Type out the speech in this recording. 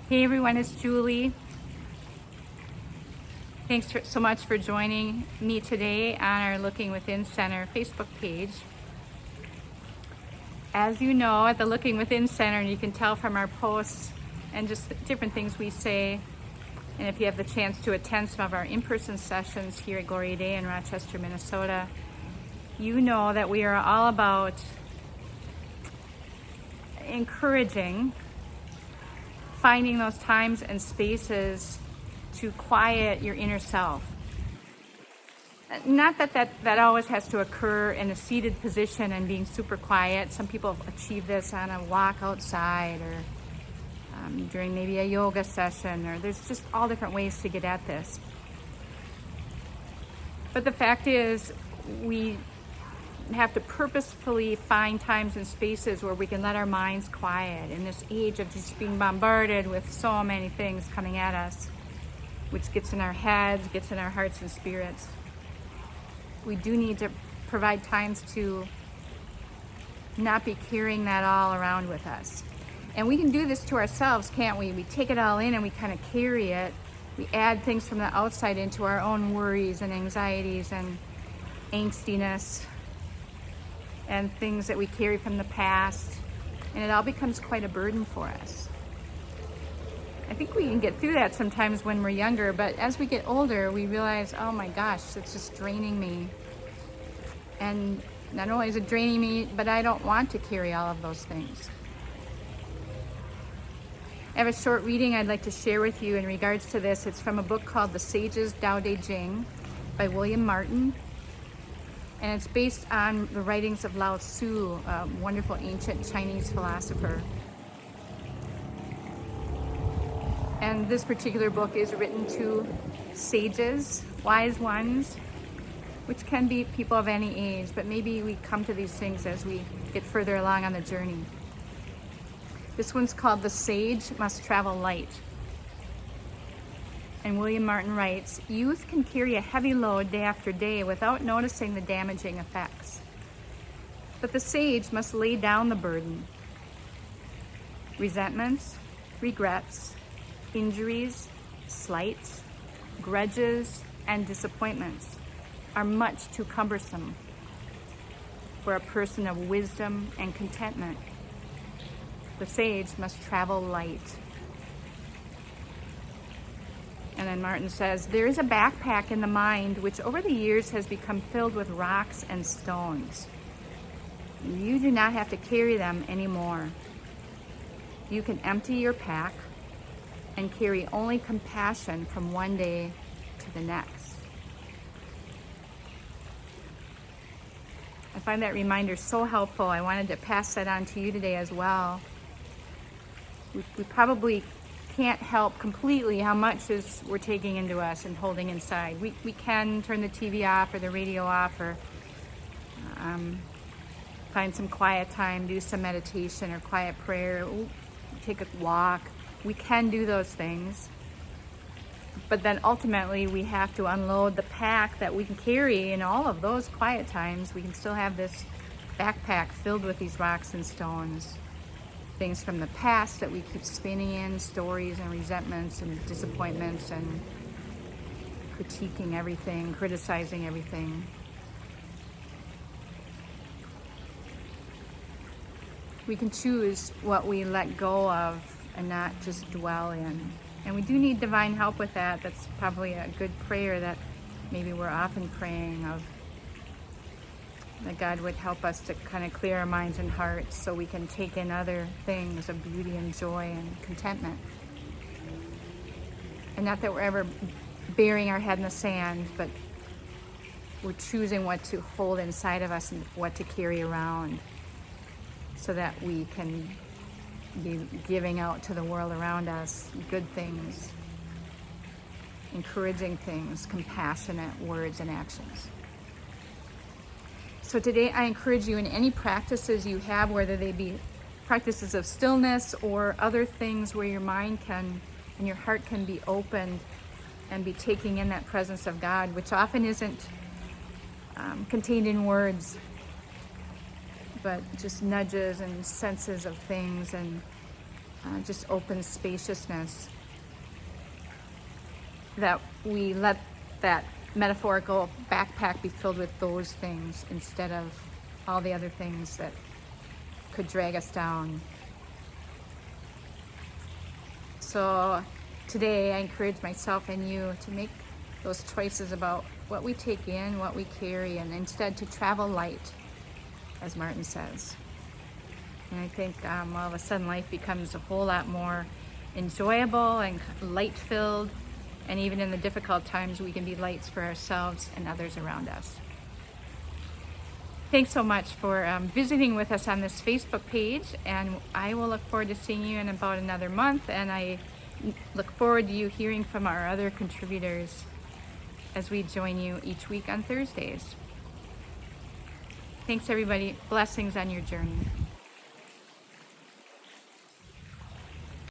Hey everyone, it's Julie. Thanks so much for joining me today on our Looking Within Center Facebook page. As you know, at the Looking Within Center, and you can tell from our posts and just different things we say, and if you have the chance to attend some of our in-person sessions here at Gloria Dei in Rochester, Minnesota, you know that we are all about encouraging finding those times and spaces to quiet your inner self. Not that always has to occur in a seated position and being super quiet. Some people achieve this on a walk outside or during maybe a yoga session, or there's just all different ways to get at this. But the fact is, we have to purposefully find times and spaces where we can let our minds quiet in this age of just being bombarded with so many things coming at us, which gets in our heads, gets in our hearts and spirits. We do need to provide times to not be carrying that all around with us. And we can do this to ourselves, can't we? We take it all in and we kind of carry it. We add things from the outside into our own worries and anxieties and angstiness and things that we carry from the past, and it all becomes quite a burden for us. I think we can get through that sometimes when we're younger, but as we get older, we realize, oh my gosh, it's just draining me. And not only is it draining me, but I don't want to carry all of those things. I have a short reading I'd like to share with you in regards to this. It's from a book called The Sage's Tao Te Ching by William Martin. And it's based on the writings of Lao Tzu, a wonderful ancient Chinese philosopher. And this particular book is written to sages, wise ones, which can be people of any age, but maybe we come to these things as we get further along on the journey. This one's called The Sage Must Travel Light. And William Martin writes, youth can carry a heavy load day after day without noticing the damaging effects. But the sage must lay down the burden. Resentments, regrets, injuries, slights, grudges, and disappointments are much too cumbersome for a person of wisdom and contentment. The sage must travel light. And then Martin says, there is a backpack in the mind which over the years has become filled with rocks and stones. You do not have to carry them anymore. You can empty your pack and carry only compassion from one day to the next. I find that reminder so helpful. I wanted to pass that on to you today as well. We probably can't help completely how much we're taking into us and holding inside. We can turn the TV off or the radio off, or find some quiet time, do some meditation or quiet prayer, take a walk. We can do those things, but then ultimately we have to unload the pack that we can carry in all of those quiet times. We can still have this backpack filled with these rocks and stones, things from the past that we keep spinning in, stories and resentments and disappointments and critiquing everything, criticizing everything. We can choose what we let go of and not just dwell in. And we do need divine help with that. That's probably a good prayer that maybe we're often praying of, that God would help us to kind of clear our minds and hearts so we can take in other things of beauty and joy and contentment. And not that we're ever burying our head in the sand, but we're choosing what to hold inside of us and what to carry around so that we can be giving out to the world around us good things, encouraging things, compassionate words and actions. So today I encourage you in any practices you have, whether they be practices of stillness or other things where your mind can and your heart can be opened and be taking in that presence of God, which often isn't contained in words, but just nudges and senses of things and just open spaciousness, that we let that metaphorical backpack be filled with those things instead of all the other things that could drag us down. So today I encourage myself and you to make those choices about what we take in, what we carry, and instead to travel light, as Martin says. And I think all of a sudden life becomes a whole lot more enjoyable and light-filled, and even in the difficult times we can be lights for ourselves and others around us. Thanks so much for visiting with us on this Facebook page, and I will look forward to seeing you in about another month, and I look forward to you hearing from our other contributors as we join you each week on Thursdays. Thanks everybody. Blessings on your journey.